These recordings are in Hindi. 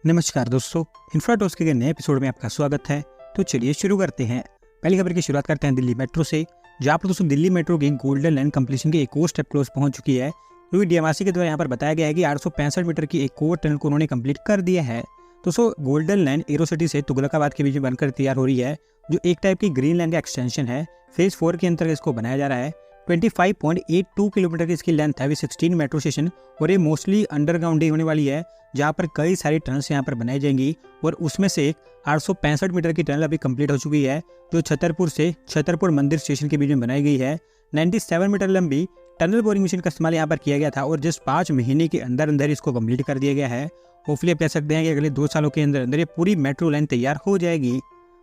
नमस्कार दोस्तों, इन्फ्राटॉक्स के नए एपिसोड में आपका स्वागत है। तो चलिए शुरू करते हैं। पहली खबर की शुरुआत करते हैं दिल्ली मेट्रो से, जहां पर दोस्तों दिल्ली मेट्रो की गोल्डन लाइन कंप्लीशन की एक और स्टेप क्लोज पहुंच चुकी है। क्योंकि डीएमआरसी के द्वारा यहाँ पर बताया गया है कि 865 मीटर की एक और टनल को उन्होंने कंप्लीट कर दिया है। दोस्तों गोल्डन लाइन एरोसिटी से तुगलकाबाद के बीच में बनकर तैयार हो रही है, जो एक टाइप की ग्रीन लाइन का एक्सटेंशन है। फेज 4 के अंतर्गत इसको बनाया जा रहा है। 25.82 किलोमीटर की इसकी लेंथ है, 16 मेट्रो स्टेशन, और ये मोस्टली अंडरग्राउंड ही होने वाली है, जहाँ पर कई सारी टनल्स यहाँ पर बनाई जाएंगी। और उसमें से एक 865 मीटर की टनल अभी कंप्लीट हो चुकी है, जो छतरपुर से छतरपुर मंदिर स्टेशन के बीच में बनाई गई है। 97 मीटर लंबी टनल बोरिंग मशीन का इस्तेमाल यहाँ पर किया गया था और जिस 5 महीने के अंदर अंदर इसको कंप्लीट कर दिया गया है। होपफुली आप कह सकते हैं कि अगले 2 सालों के अंदर अंदर ये पूरी मेट्रो लाइन तैयार हो जाएगी।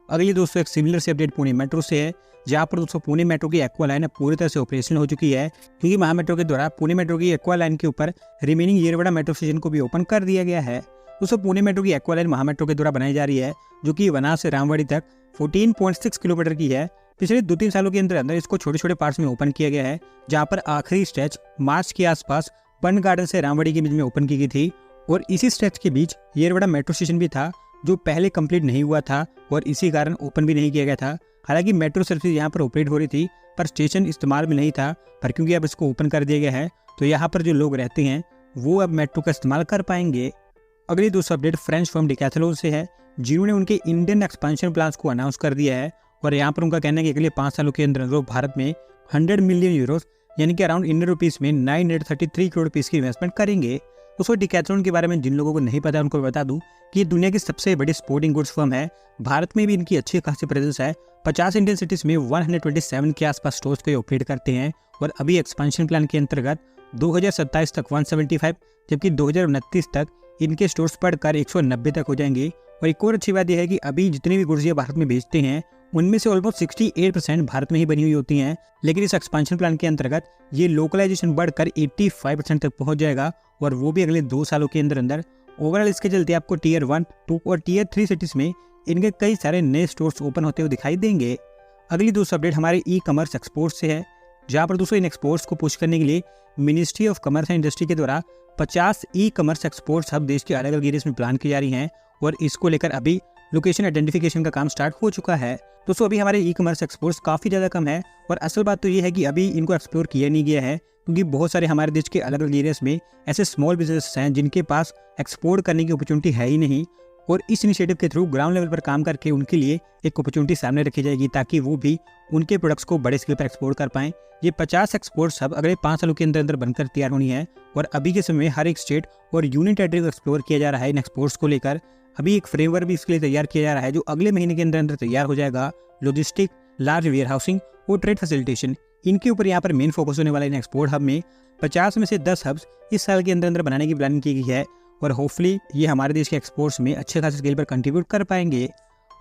अगली दोस्तों एक सिमिलर से अपडेट पुणे मेट्रो से है, जहाँ पर दोस्तों पुणे मेट्रो की एक्वा लाइन पूरी तरह से ऑपरेशनल हो चुकी है, क्योंकि महा मेट्रो के द्वारा पुणे मेट्रो की एक्वा लाइन के ऊपर रिमेनिंग येरवड़ा मेट्रो स्टेशन को भी ओपन कर दिया गया है। दोस्तों पुणे मेट्रो की एक्वा लाइन महा मेट्रो के द्वारा बनाई जा रही है, जो कि वनाज से रामवाड़ी तक 14.6 किलोमीटर की है। पिछले 2-3 सालों के अंदर अंदर इसको छोटे छोटे पार्ट्स में ओपन किया गया है, जहाँ पर आखिरी स्ट्रेच मार्च के आसपास बन गार्डन से रामवाड़ी के बीच में ओपन की गई थी। और इसी स्ट्रेच के बीच येरवड़ा मेट्रो स्टेशन भी था, जो पहले कंप्लीट नहीं हुआ था और इसी कारण ओपन भी नहीं किया गया था। हालांकि मेट्रो सर्विस यहाँ पर ऑपरेट हो रही थी, पर स्टेशन इस्तेमाल में नहीं था। पर क्योंकि अब इसको ओपन कर दिया गया है, तो यहाँ पर जो लोग रहते हैं वो अब मेट्रो का इस्तेमाल कर पाएंगे। अगली दूसरा अपडेट फ्रेंच फर्म डिकैथलॉन से है, जिन्होंने उनके इंडियन एक्सपेंशन प्लान्स को अनाउंस कर दिया है। और यहाँ पर उनका कहना है कि अगले 5 सालों के अंदर वो भारत में 100 मिलियन यूरोस यानी कि अराउंड इंडियन रुपीज़ में 933 करोड़ रुपीज़ की इन्वेस्टमेंट करेंगे। दोस्तों डिकैथलॉन के बारे में जिन लोगों को नहीं पता उनको बता दूं कि ये दुनिया की सबसे बड़ी स्पोर्टिंग गुड्स फर्म है। भारत में भी इनकी अच्छी खासी प्रेजेंस है। 50 इंडियन सिटीज में 127 के आसपास स्टोर्स को ऑपरेट करते हैं। और अभी एक्सपेंशन प्लान के अंतर्गत 2027 तक 175, जबकि 2029 तक इनके स्टोर्स बढ़कर 190 तक हो जाएंगे। और एक और अच्छी बात यह है कि अभी जितनी भी गुड्स ये भारत में भेजते हैं, उनमें से ऑलमोस्ट 68% भारत में ही बनी हुई होती हैं। लेकिन इस एक्सपेंशन प्लान के अंतर्गत ये लोकलाइजेशन बढ़कर 85% तक पहुंच जाएगा, और वो भी अगले 2 सालों के अंदर अंदर। ओवरऑल इसके चलते आपको टीयर 1, 2 और टीयर 3 सिटीज में इनके कई सारे नए स्टोर्स ओपन होते हुए दिखाई देंगे। अगली दूसरा अपडेट हमारे ई कॉमर्स एक्सपोर्ट्स से है, जहाँ पर दोस्तों इन एक्सपोर्ट्स को पुश करने के लिए ministry of commerce and industry के द्वारा 50 ई कॉमर्स एक्सपोर्ट्स हब देश के अलग अलग एरियाज में प्लान की जा रही हैं। और इसको लेकर अभी लोकेशन आइडेंटिफिकेशन का काम स्टार्ट हो चुका है। दोस्तों अभी हमारे ई कॉमर्स एक्सपोर्ट्स काफ़ी ज़्यादा कम है, और असल बात तो ये है कि अभी इनको एक्सप्लोर किया नहीं गया है, क्योंकि बहुत सारे हमारे देश के अलग अलग एरियाज में ऐसे स्मॉल बिजनेस हैं जिनके पास एक्सपोर्ट करने की अपॉर्चुनिटी है ही नहीं। और इस इनिशिएटिव के थ्रू ग्राउंड लेवल पर काम करके उनके लिए एक अपॉर्चुनिटी सामने रखी जाएगी, ताकि वो भी उनके प्रोडक्ट्स को बड़े स्केल पर एक्सपोर्ट कर पाएं। ये 50 एक्सपोर्ट्स हब अगले 5 सालों के अंदर अंदर बनकर तैयार होनी है। और अभी के समय में हर एक स्टेट और यूनियन टेरिटरी को एक्सप्लोर किया जा रहा है इन एक्सपोर्ट्स को लेकर। अभी एक फ्रेमवर्क भी इसके लिए तैयार किया जा रहा है, जो अगले महीने के अंदर अंदर तैयार हो जाएगा। लॉजिस्टिक, लार्ज वेयर हाउसिंग और ट्रेड फैसिलिटेशन, इनके ऊपर यहाँ पर मेन फोकस होने वाला इन एक्सपोर्ट हब में 50 में से 10 हब्स इस साल के अंदर अंदर बनाने की प्लानिंग की गई है। और होपफुली ये हमारे देश के एक्सपोर्ट्स में अच्छे खासे स्केल पर कंट्रीब्यूट कर पाएंगे।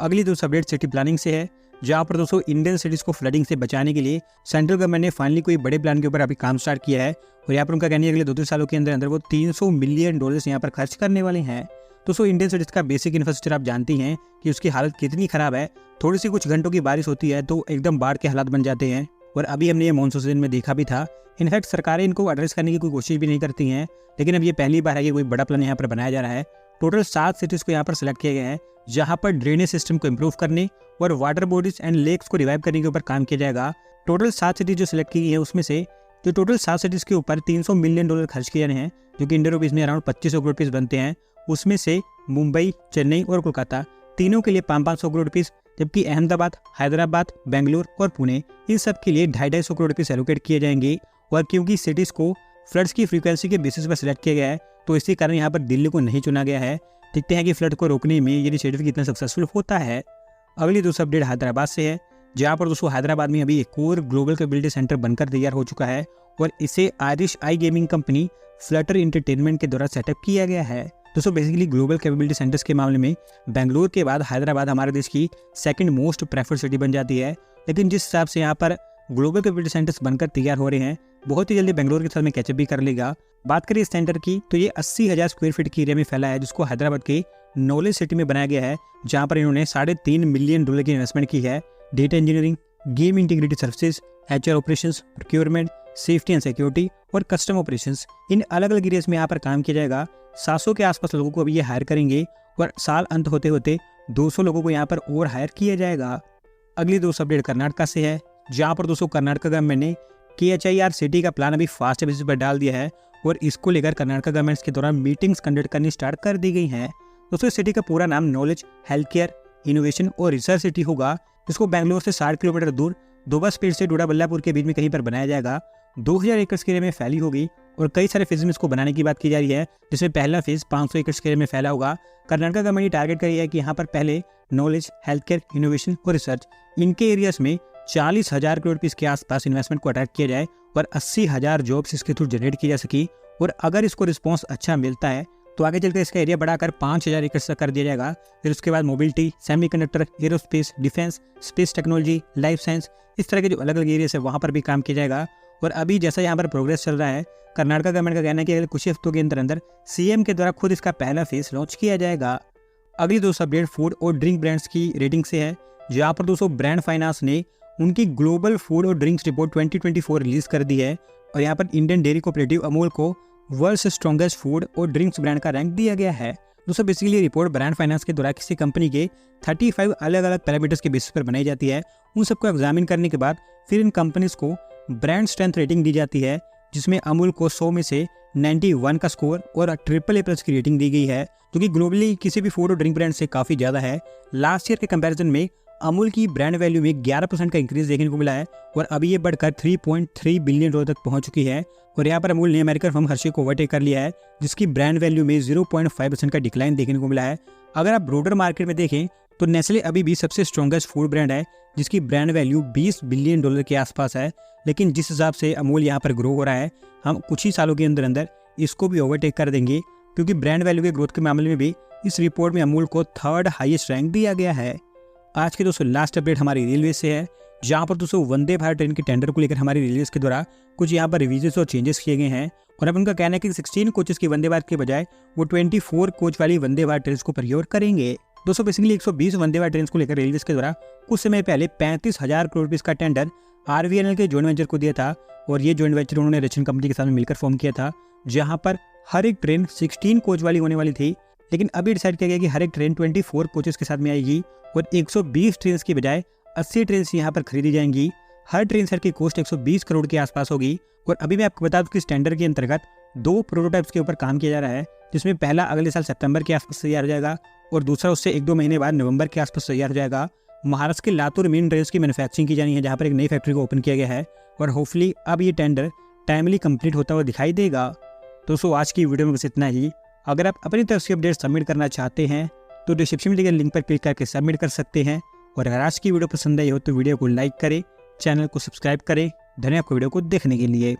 अगली दूसरा अपडेट सिटी प्लानिंग से है, जहाँ पर दोस्तों इंडियन सिटीज़ को फ्लडिंग से बचाने के लिए सेंट्रल गवर्नमेंट ने फाइनली कोई बड़े प्लान के ऊपर अभी काम स्टार्ट किया है। और यहाँ पर उनका कहना है अगले 2-3 सालों के अंदर अंदर वो $300 मिलियन यहाँ पर खर्च करने वाले हैं। दोस्तों इंडियन सिटीज़ का बेसिक इंफ्रास्ट्रक्चर आप जानती हैं कि उसकी हालत कितनी खराब है। थोड़ी सी कुछ घंटों की बारिश होती है तो एकदम बाढ़ के हालात बन जाते हैं। और अभी हमने ये मानसून सीजन में देखा भी था। इनफैक्ट सरकारें इनको एड्रेस करने की कोई कोशिश भी नहीं करती हैं, लेकिन अब ये पहली बार है कि कोई बड़ा प्लान यहाँ पर बनाया जा रहा है। टोटल 7 सिटीज़ को यहाँ पर सिलेक्ट किया गया है, जहाँ पर ड्रेनेज सिस्टम को इम्प्रूव करने और वाटर बॉडीज एंड लेक्स को रिवाइव करने के ऊपर काम किया जाएगा। टोटल 7 सिटीज जो सिलेक्ट की गई है, उसमें से जो टोटल 7 सिटीज़ के ऊपर $300 मिलियन खर्च किए जाने हैं, जो कि इंडियन रुपीज़ में अराउंड 2500 करोड़ रुपीज़ बनते हैं। उसमें से मुंबई, चेन्नई और कोलकाता तीनों के लिए 500 करोड़ रुपीज़, जबकि अहमदाबाद, हैदराबाद, बेंगलुरु और पुणे इन सब के लिए 250 करोड़ रुपीज़ एलोकेट किए जाएंगे। और क्योंकि सिटीज़ को फ्लड्स की फ्रीक्वेंसी के बेसिस पर सिलेक्ट किया गया है, तो इसी कारण यहाँ पर दिल्ली को नहीं चुना गया है। देखते हैं कि फ्लड को रोकने में ये इनिशिएटिव कितना सक्सेसफुल होता है। अगली दूसरा अपडेट हैदराबाद से है, जहाँ पर दोस्तों हैदराबाद में अभी एक और ग्लोबल कैपेबिलिटी सेंटर बनकर तैयार हो चुका है, और इसे आयरिश आई गेमिंग कंपनी फ्लटर एंटरटेनमेंट के द्वारा सेटअप किया गया है। दोस्तों बेसिकली ग्लोबल कैपेबिलिटी सेंटर्स के मामले में बेंगलुरु के बाद हैदराबाद हमारे देश की सेकंड मोस्ट प्रेफर्ड सिटी बन जाती है। लेकिन जिस हिसाब से यहाँ पर ग्लोबल कैपेबिलिटी सेंटर्स बनकर तैयार हो रहे हैं, बहुत ही जल्दी बेंगलुरु के साथ में कैचअप भी कर लेगा। बात करें इस सेंटर की, तो ये 80,000 स्क्वायर फीट की एरिया में फैला है, जिसको हैदराबाद के नॉलेज सिटी में बनाया गया है, जहाँ पर इन्होंने $3.5 मिलियन की इन्वेस्टमेंट की है। Data engineering, game integrated services, HR operations, procurement, safety and security और कस्टम ऑपरेशंस, इन अलग अलग एरियाज में यहाँ पर काम किया जाएगा। 700 के आसपास लोगों को अभी ये हायर करेंगे। और साल अंत होते होते 200 लोगों को यहाँ पर और हायर किया जाएगा। अगली दोस्तों अपडेट कर्नाटका से है, जहाँ पर दोस्तों कर्नाटका गवर्नमेंट ने KHIR सिटी का प्लान अभी फास्ट बेसिस पर डाल दिया है और इसको लेकर कर्नाटका गवर्नमेंट के दौरान मीटिंग्स कंडक्ट करनी स्टार्ट कर दी गई हैं। दोस्तों इस सिटी का पूरा नाम नॉलेज, हेल्थ केयर, इनोवेशन और रिसर्च सिटी होगा, जिसको बेंगलोर से 60 किलोमीटर दूर दोबा स्पीड से डोडाबल्लापुर के बीच में कहीं पर बनाया जाएगा। 2000 एकड़ के एरिया में फैली होगी और कई सारे फेज में इसको बनाने की बात की जा रही है, जिसमें पहला फेज 500 एकड़ के एरिया में फैला होगा। कर्नाटका गवर्नमेंट ये टारगेट कर रही है कि यहाँ पर पहले नॉलेज, हेल्थ केयर, इनोवेशन और रिसर्च इनके एरियाज में 40,000 करोड़ रुपये के आसपास इन्वेस्टमेंट को अट्रैक्ट किया जाए और 80,000 जॉब्स इसके थ्रू जनरेट की जा सकी। और अगर इसको रिस्पॉन्स अच्छा मिलता है तो आगे चलकर इसका एरिया बढ़ाकर 5,000 एकड़ तक कर दिया जाएगा। फिर उसके बाद mobility, semiconductor, aerospace, defence, space technology, life science, इस तरह के जो अलग अलग एरियाज है वहाँ पर भी काम किया जाएगा। और अभी जैसा यहाँ पर प्रोग्रेस चल रहा है, कर्नाटका गवर्नमेंट का कहना है कि अगले कुछ हफ्तों के अंदर CM के द्वारा खुद इसका पहला फेज लॉन्च किया जाएगा। अगली दोस्तों अपडेट फूड और ड्रिंक ब्रांड्स की रेटिंग से है, जहाँ पर दोस्तों ब्रांड फाइनेंस ने उनकी ग्लोबल फूड और ड्रिंक्स रिपोर्ट 2024 रिलीज कर दी है और यहाँ पर इंडियन डेयरी कोऑपरेटिव अमूल को वर्ल्ड्स स्ट्रॉन्गेस्ट फूड और ड्रिंक्स ब्रांड का रैंक दिया गया है। दोस्तों बेसिकली रिपोर्ट ब्रांड फाइनेंस के द्वारा किसी कंपनी के 35 अलग अलग पैरामीटर्स के बेसिस पर बनाई जाती है। उन सबको एग्जामिन करने के बाद फिर इन कंपनीज को ब्रांड स्ट्रेंथ रेटिंग दी जाती है, जिसमें अमूल को 100 में से 91 का स्कोर और AAA+ की रेटिंग दी गई है, जो कि ग्लोबली किसी भी फूड और ड्रिंक ब्रांड से काफ़ी ज़्यादा है। लास्ट ईयर के कंपैरिजन में अमूल की ब्रांड वैल्यू में 11% का इंक्रीज देखने को मिला है और अभी ये बढ़कर $3.3 बिलियन तक पहुंच चुकी है। और यहाँ पर अमूल ने अमेरिकन फर्म हर्शी को ओवरटेक कर लिया है, जिसकी ब्रांड वैल्यू में 0.5% का डिक्लाइन देखने को मिला है। अगर आप ब्रोडर मार्केट में देखें तो नेस्ले अभी भी सबसे स्ट्रॉन्गेस्ट फूड ब्रांड है, जिसकी ब्रांड वैल्यू $20 बिलियन के आसपास है। लेकिन जिस हिसाब से अमूल यहाँ पर ग्रो हो रहा है, हम कुछ ही सालों के अंदर इसको भी ओवरटेक कर देंगे, क्योंकि ब्रांड वैल्यू के ग्रोथ के मामले में भी इस रिपोर्ट में अमूल को 3rd हाईएस्ट रैंक दिया गया है। आज के दोस्तों लास्ट अपडेट हमारी रेलवे से है, जहाँ पर दोस्तों वंदे भारत ट्रेन के टेंडर को लेकर हमारी रेलवे के द्वारा कुछ यहाँ पर रिविजन्स और चेंजेस किए गए हैं। और अब उनका कहना है कि 16 कोचेस की वंदे भारत के बजाय वो 24 कोच वाली वंदे भारत ट्रेन को प्रयोग करेंगे। दोस्तों बेसिकली 120 वंदे भारत ट्रेन को लेकर रेलवे के द्वारा कुछ समय पहले 35,000 करोड़ रुपये का टेंडर RVNL के जॉइंट वेंचर को दिया था और ये जॉइंट वेंचर उन्होंने रशियन कंपनी के साथ मिलकर फॉर्म किया था, जहाँ पर हर एक ट्रेन 16 कोच वाली होने वाली थी। लेकिन अभी डिसाइड किया गया कि हर एक ट्रेन 24 कोचेस के साथ में आएगी और 120 ट्रेन की बजाय 80 ट्रेन यहाँ पर खरीदी जाएंगी। हर ट्रेन सेट की कॉस्ट 120 करोड़ के आसपास होगी। और अभी मैं आपको बता दूं कि इस टेंडर के अंतर्गत 2 प्रोटोटाइप्स के ऊपर काम किया जा रहा है, जिसमें पहला अगले साल सितंबर के आसपास तैयार हो जाएगा और दूसरा उससे 1-2 महीने बाद नवंबर के आसपास तैयार हो जाएगा। महाराष्ट्र के लातूर मेन ट्रेन की मैन्युफैक्चरिंग की जानी है, जहाँ पर एक नई फैक्ट्री को ओपन किया गया है और होपफुली अब ये टेंडर टाइमली कंप्लीट होता हुआ दिखाई देगा। दोस्तों आज की वीडियो में बस इतना ही। अगर आप अपनी तरफ से अपडेट सबमिट करना चाहते हैं तो डिस्क्रिप्शन में दिए गए लिंक पर क्लिक करके सबमिट कर सकते हैं। और अगर आज की वीडियो पसंद आई हो तो वीडियो को लाइक करें, चैनल को सब्सक्राइब करें। धन्यवाद आपको वीडियो को देखने के लिए।